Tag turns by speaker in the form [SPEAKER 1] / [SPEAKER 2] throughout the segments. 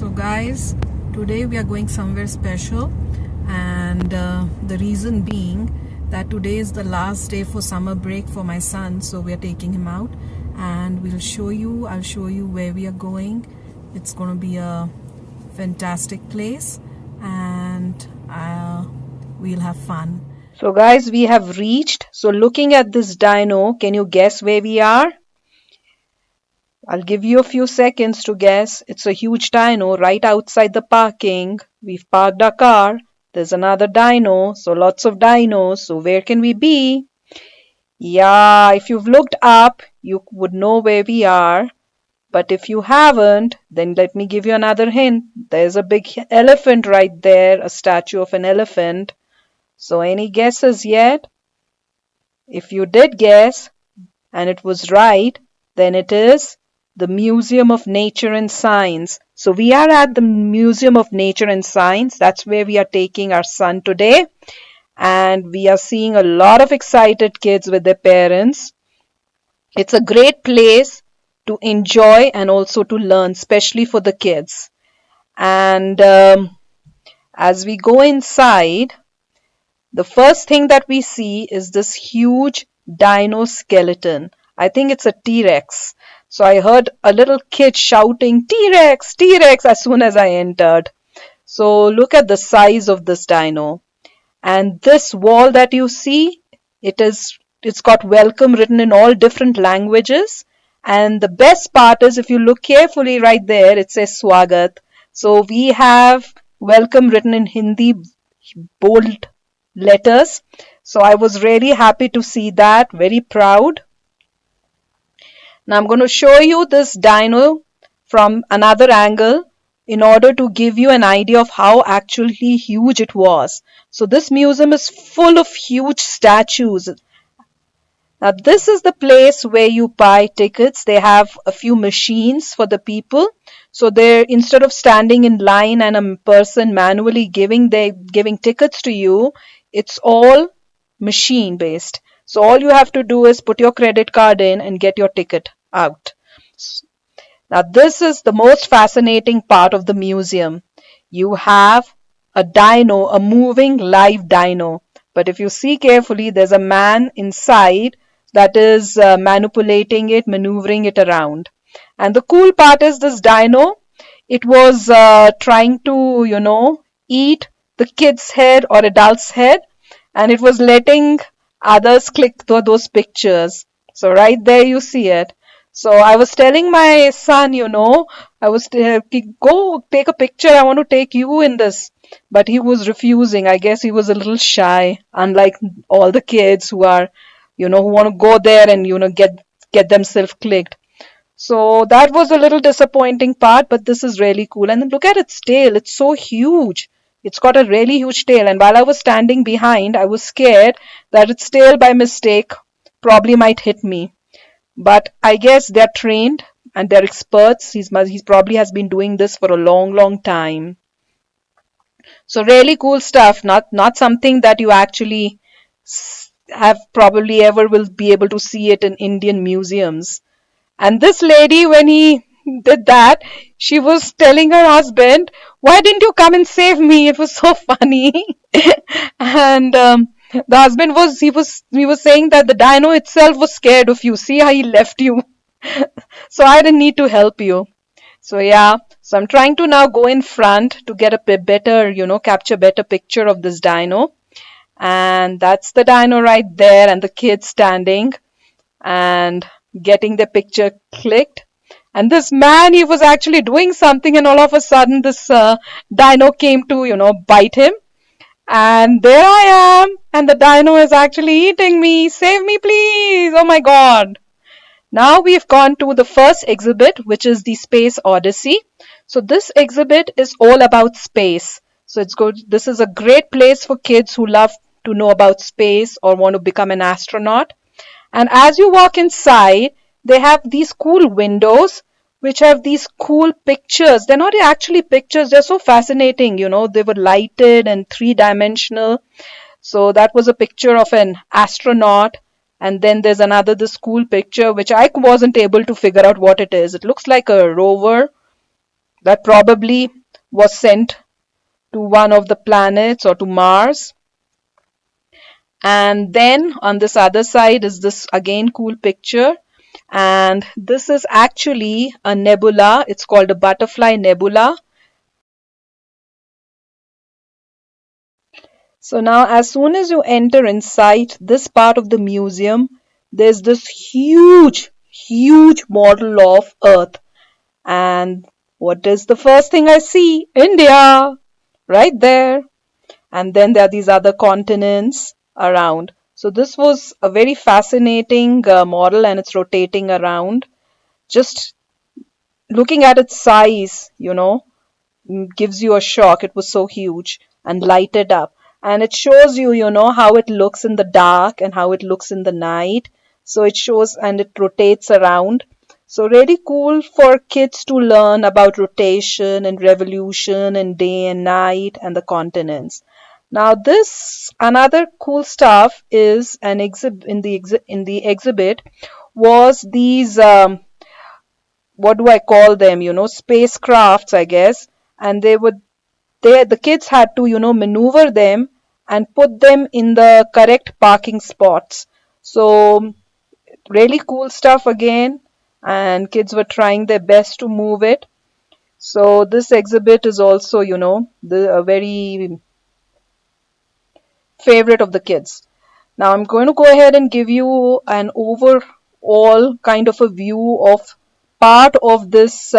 [SPEAKER 1] So guys, today we are going somewhere special, and the reason being that today is the last day for summer break for my son, so we are taking him out and I'll show you where we are going. It's going to be a fantastic place, and we'll have fun. So guys, we have reached. So looking at this dino, can you guess where we are? I'll give you a few seconds to guess. It's a huge dino right outside the parking. We've parked our car. There's another dino, so lots of dinos. So where can we be? Yeah, if you've looked up, you would know where we are. But if you haven't, then let me give you another hint. There's a big elephant right there, a statue of an elephant. So any guesses yet? If you did guess and it was right, then it is the Museum of Nature and Science. So we are at the Museum of Nature and Science. That's where we are taking our son today. And we are seeing a lot of excited kids with their parents. It's a great place to enjoy and also to learn, especially for the kids. And as we go inside, the first thing that we see is this huge dino skeleton. I think it's a T-Rex. So I heard a little kid shouting, T-Rex, T-Rex, as soon as I entered. So look at the size of this dino. And this wall that you see, it's got welcome written in all different languages. And the best part is, if you look carefully right there, it says Swagat. So we have welcome written in Hindi, bold letters. So I was really happy to see that, very proud. Now I'm going to show you this dino from another angle in order to give you an idea of how actually huge it was. So this museum is full of huge statues. Now this is the place where you buy tickets. They have a few machines for the people. So they're, instead of standing in line and a person manually giving tickets to you, it's all machine based. So all you have to do is put your credit card in and get your ticket out. Now this is the most fascinating part of the museum. You have a dino, a moving live dino. But if you see carefully, there's a man inside that is manipulating it, maneuvering it around. And the cool part is this dino, it was trying to, eat the kid's head or adult's head, and it was letting others click those pictures. So right there you see it. So I was telling my son, I was go take a picture. I want to take you in this. But he was refusing. I guess he was a little shy, unlike all the kids who are, who want to go there and, get themselves clicked. So that was a little disappointing part, but this is really cool. And then look at its tail. It's so huge. It's got a really huge tail. And while I was standing behind, I was scared that its tail by mistake probably might hit me. But I guess they're trained and they're experts. He probably has been doing this for a long, long time. So really cool stuff. Not something that you actually have probably ever will be able to see it in Indian museums. And this lady, when he did that, she was telling her husband, "Why didn't you come and save me?" It was so funny. And the husband was saying that the dino itself was scared of you. See how he left you. So I didn't need to help you. So yeah, so I'm trying to now go in front to get a better, capture better picture of this dino. And that's the dino right there, and the kids standing and getting the picture clicked. And this man, he was actually doing something, and all of a sudden this dino came to, bite him. And there I am, and the dino is actually eating me. Save me, please. Oh my God. Now we've gone to the first exhibit, which is the Space Odyssey. So this exhibit is all about space. So it's good. This is a great place for kids who love to know about space or want to become an astronaut. And as you walk inside, they have these cool windows which have these cool pictures. They're not actually pictures. They're so fascinating. They were lighted and three-dimensional. So that was a picture of an astronaut. And then there's this cool picture, which I wasn't able to figure out what it is. It looks like a rover. that probably was sent to one of the planets or to Mars. And then on this other side is this again cool picture. And this is actually a nebula. It's called a butterfly nebula. So now as soon as you enter inside this part of the museum, there's this huge model of Earth. And what is the first thing I see? India! Right there. And then there are these other continents around. So this was a very fascinating model, and it's rotating around. Just looking at its size, gives you a shock. It was so huge and lighted up. And it shows you, how it looks in the dark and how it looks in the night. So it shows and it rotates around. So really cool for kids to learn about rotation and revolution and day and night and the continents. Now this another cool stuff is an exhibit in the exhibit was these what do I call them? Spacecrafts, I guess, and the kids had to maneuver them and put them in the correct parking spots. So really cool stuff again, and kids were trying their best to move it. So this exhibit is also a very favorite of the kids. Now I'm going to go ahead and give you an overall kind of a view of part of this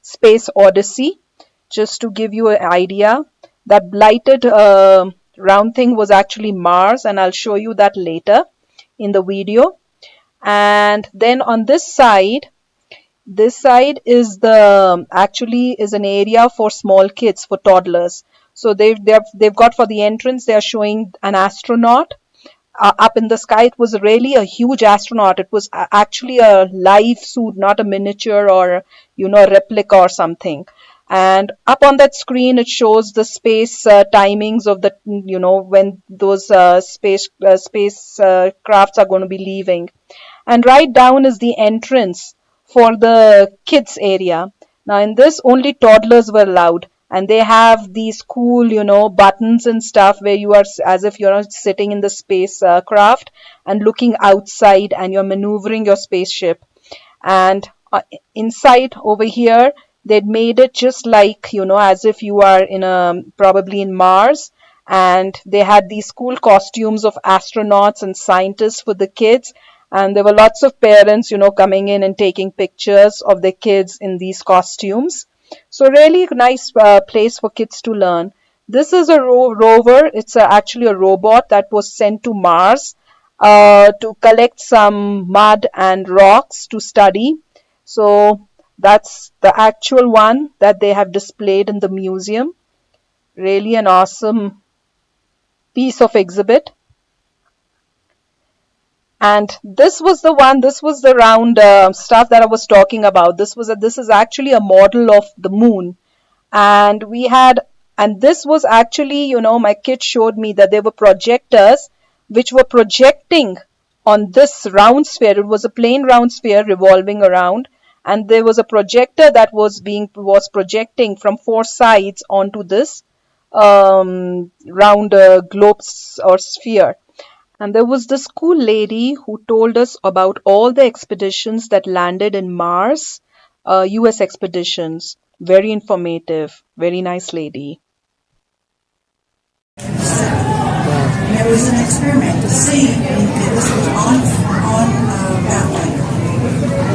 [SPEAKER 1] space odyssey, just to give you an idea. That blighted round thing was actually Mars, and I'll show you that later in the video. And then on this side is actually an area for small kids, for toddlers. So they've got for the entrance, they are showing an astronaut up in the sky. It was really a huge astronaut. It was actually a live suit, not a miniature or a replica or something. And up on that screen, it shows the space timings of the when those space crafts are going to be leaving. And right down is the entrance for the kids area. Now in this, only toddlers were allowed, and they have these cool buttons and stuff where you are as if you're sitting in the space craft and looking outside, and you're maneuvering your spaceship. And inside over here, they'd made it just like as if you are probably in Mars. And they had these cool costumes of astronauts and scientists for the kids. And there were lots of parents, coming in and taking pictures of their kids in these costumes. So really nice place for kids to learn. This is a rover. It's actually a robot that was sent to Mars to collect some mud and rocks to study. So that's the actual one that they have displayed in the museum. Really an awesome piece of exhibit. And this was the round stuff that I was talking about. This is actually a model of the moon. And this was actually, my kid showed me that there were projectors which were projecting on this round sphere. It was a plain round sphere revolving around. And there was a projector that was projecting from four sides onto this round globe or sphere. And there was this cool lady who told us about all the expeditions that landed in Mars, US expeditions. Very informative, very nice lady.
[SPEAKER 2] There was an experiment to see, this was on Pathfinder.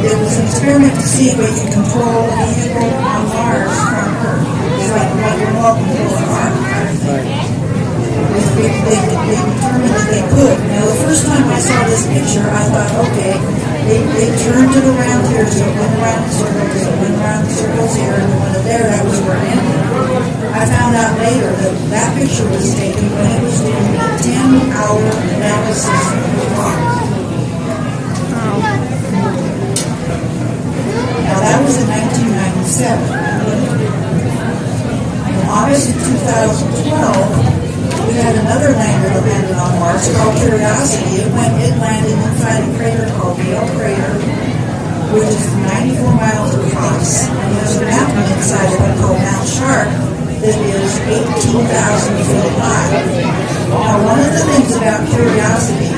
[SPEAKER 2] It was an experiment to see if we could control a vehicle on Mars from Earth. It's like remote control an arm kind of thing. They determined that they could. Now, the first time I saw this picture, I thought, okay, they turned it around here, so it went around the circles, it went around the circles here, and when it there, that was where it ended. I found out later that picture was taken when it was doing a 10-hour analysis of the clock. Now, that was in 1997. In August of 2012, we had another lander that landed on Mars called Curiosity. It landed inside a crater called Gale Crater. which is 94 miles across, and there's a mountain inside of it called Mount Sharp that is 18,000 feet high. Now, one of the things about Curiosity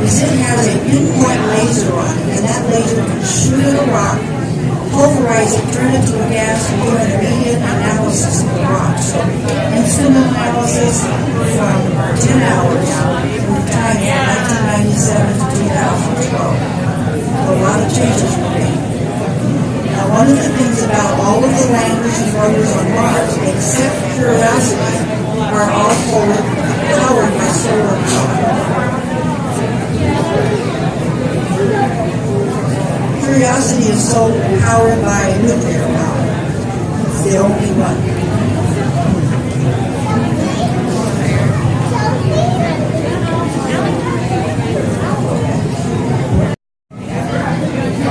[SPEAKER 2] is it has a pinpoint laser on it, and that laser can shoot at a rock, pulverize it, turn it to a gas, and do an immediate analysis of the rock. So, instant analysis from 10 hours from the time of 1997 to 2012. A lot of changes were made. Now, one of the things about all of the landers and rovers on Mars, except Curiosity, are all powered by solar power. Curiosity is powered by nuclear power. It's the only one.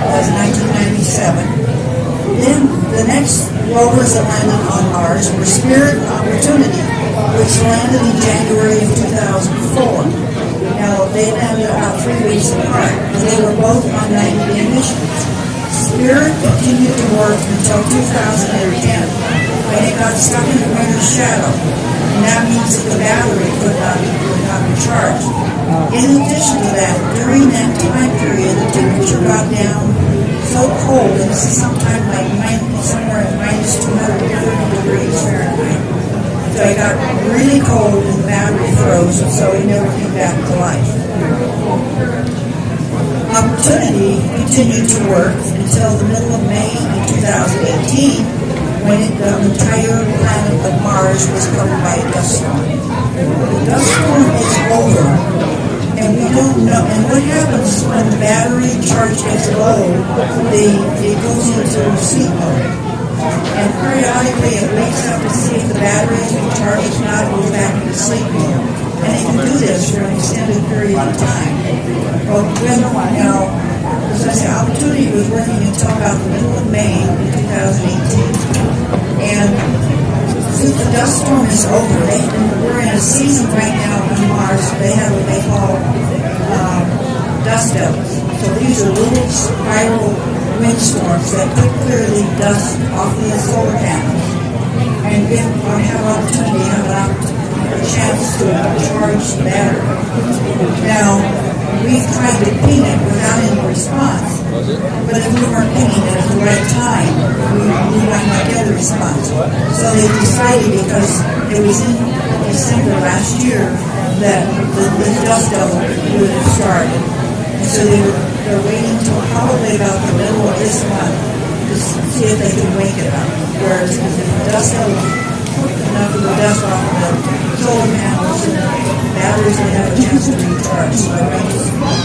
[SPEAKER 2] That's 1997. Then the next rovers that landed on Mars were Spirit and Opportunity, which landed in January of 2004. Now, they landed about 3 weeks apart, and they were both on 90-day missions. Spirit continued to work until 2010, when it got stuck in the winter's shadow, and that means that the battery could not be charged. In addition to that, during that time period, the temperature got down so cold, and this is sometimes like somewhere at minus 230 degrees Fahrenheit. So it got really cold and the battery froze, and so it never came back to life. Opportunity continued to work until the middle of May in 2018, when the entire planet of Mars was covered by a dust storm. The dust storm is over, and we don't know. And what happens when the battery charge gets low, it goes into sleep mode. And periodically it wakes up to see if the battery has been charged. If not, it goes back into sleep mode. And it can do this for an extended period of time. But now, as I say, Opportunity was working until about the middle of May in 2018. And since the dust storm is over, we're in a season right now on Mars. They have what they call dust devils. So these are little spiral windstorms that could clear the dust off the solar panels and have a chance to charge the battery. Now, we've tried to ping it without any response, but if we weren't pinging it at the right time, we might not get a response. So they decided, because it was in December last year, that the dust devil would have started. And so they're waiting till probably about the middle of this month to see if they can wake it up. Whereas if the dust devil took enough of the dust off of the solar panels, and the batteries would have a chance to recharge. So I'm going to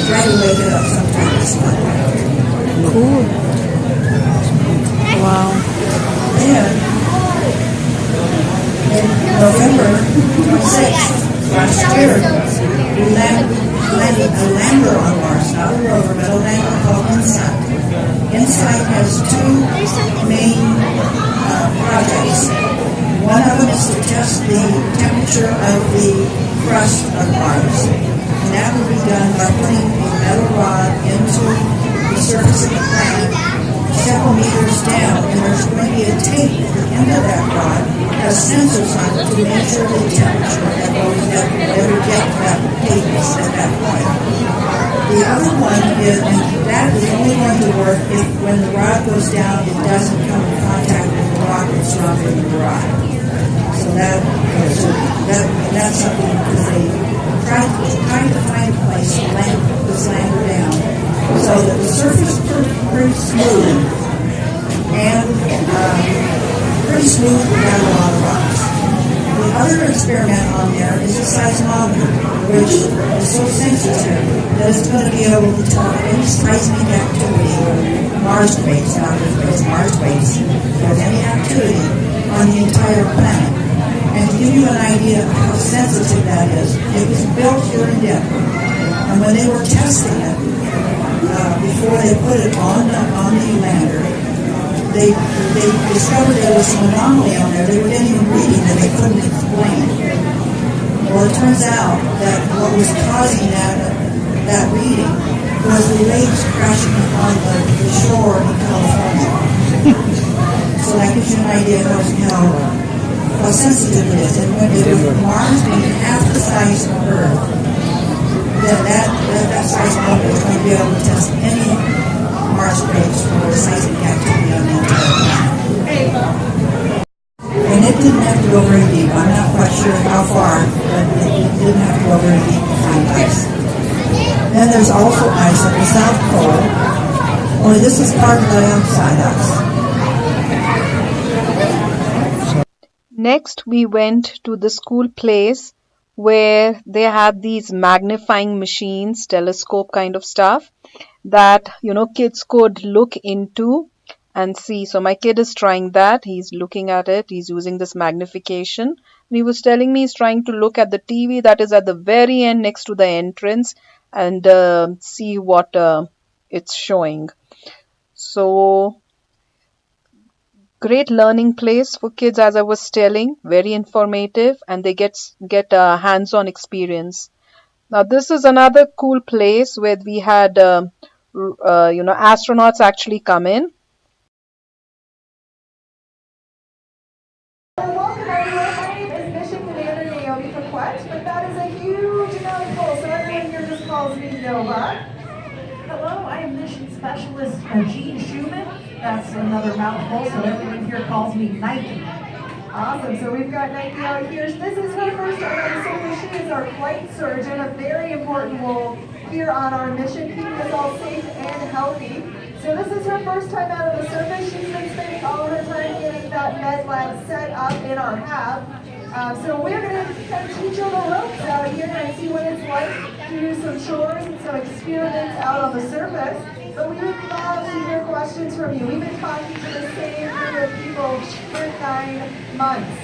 [SPEAKER 2] try to wake it up sometime this month.
[SPEAKER 1] Cool. Wow.
[SPEAKER 2] Then, in November 26th, last year, we landed a lander on Mars, not a rover, but a lander called InSight. InSight has two main projects. One of them is to test the temperature of the crust of Mars. And that will be done by putting a metal rod into the surface of the planet several meters down, and there's going to be a tape at the end of that rod that has sensors on it to measure the temperature that ever get to that tape at that point. The other one is, and that is only going to work if when the rod goes down, it doesn't come in contact with the rock that's surrounding the rod. So that's something because they tried to find a place to land this lander down so that the surface is pretty smooth and pretty smooth without a lot of rocks. The other experiment on there is a seismometer, which is so sensitive that it's going to be able to tell any seismic activity, Mars-based, not just Mars-based, or any activity on the entire planet. And to give you an idea of how sensitive that is, it was built here in Denver. And when they were testing it, before they put it on the lander, they discovered there was an anomaly on there. They were getting a reading that they couldn't explain. Well, it turns out that what was causing that that reading was the waves crashing upon the shore in California. So that gives you an idea how sensitive it is. And when with Mars being half the size of Earth, then that size model is going to be able to test any Mars probes for seismic activity on the entire planet. And it didn't have to go very deep. I'm not quite sure how far, but it didn't have to go very deep to find ice. Then there's also ice at the South Pole, only this is part of the outside ice.
[SPEAKER 1] Next, we went to the school place where they had these magnifying machines, telescope kind of stuff that, kids could look into and see. So my kid is trying that. He's looking at it. He's using this magnification. And he was telling me he's trying to look at the TV that is at the very end next to the entrance and see what it's showing. So great learning place for kids, as I was telling, very informative, and they get a hands-on experience. Now this is another cool place where we had astronauts actually come in.
[SPEAKER 3] Welcome everyone. My name is Mission Commander Naomi Paquette, but that is a huge mouthful, so everyone here just calls me Nova. Hello, I am Mission Specialist Gene Schumann. That's another mouthful, so everyone here calls me Nike. Awesome, so we've got Nike out here. This is her first time on the surface. She is our flight surgeon, a very important role here on our mission, keeping us all safe and healthy. So this is her first time out of the surface. She's been spending all of her time getting that med lab set up in our hab. So we're going to kind of teach her the ropes out here and see what it's like to do some chores and some experiments out on the surface. But we would love to hear questions from you. We've been talking to the same group of people for 9 months.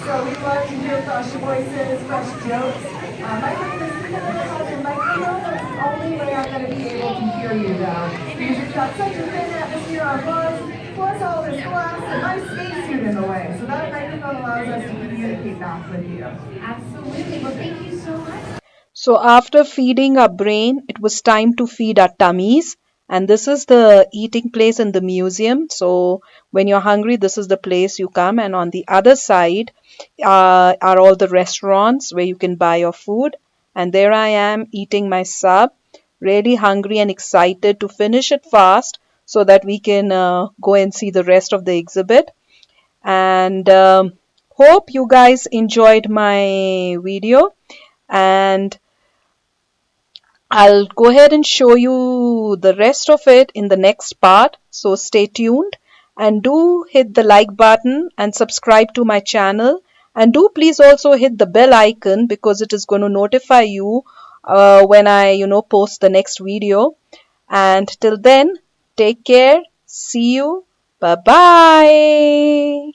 [SPEAKER 3] So we'd love to hear fresh voices, fresh jokes. My name is Tina, has a microphone. That's the only way I'm going to be able to hear you though. Because we've got such a thin atmosphere on Mars, plus all this glass and my spacesuit in the way. So that microphone allows us to communicate back with you. Absolutely. Well, thank you so much.
[SPEAKER 1] So after feeding our brain, it was time to feed our tummies. And this is the eating place in the museum. So when you're hungry, this is the place you come. And on the other side are all the restaurants where you can buy your food. And there I am eating my sub, really hungry and excited to finish it fast so that we can go and see the rest of the exhibit. And hope you guys enjoyed my video. And I'll go ahead and show you the rest of it in the next part. So stay tuned and do hit the like button and subscribe to my channel. And do please also hit the bell icon because it is going to notify you when I, post the next video. And till then, take care. See you. Bye-bye.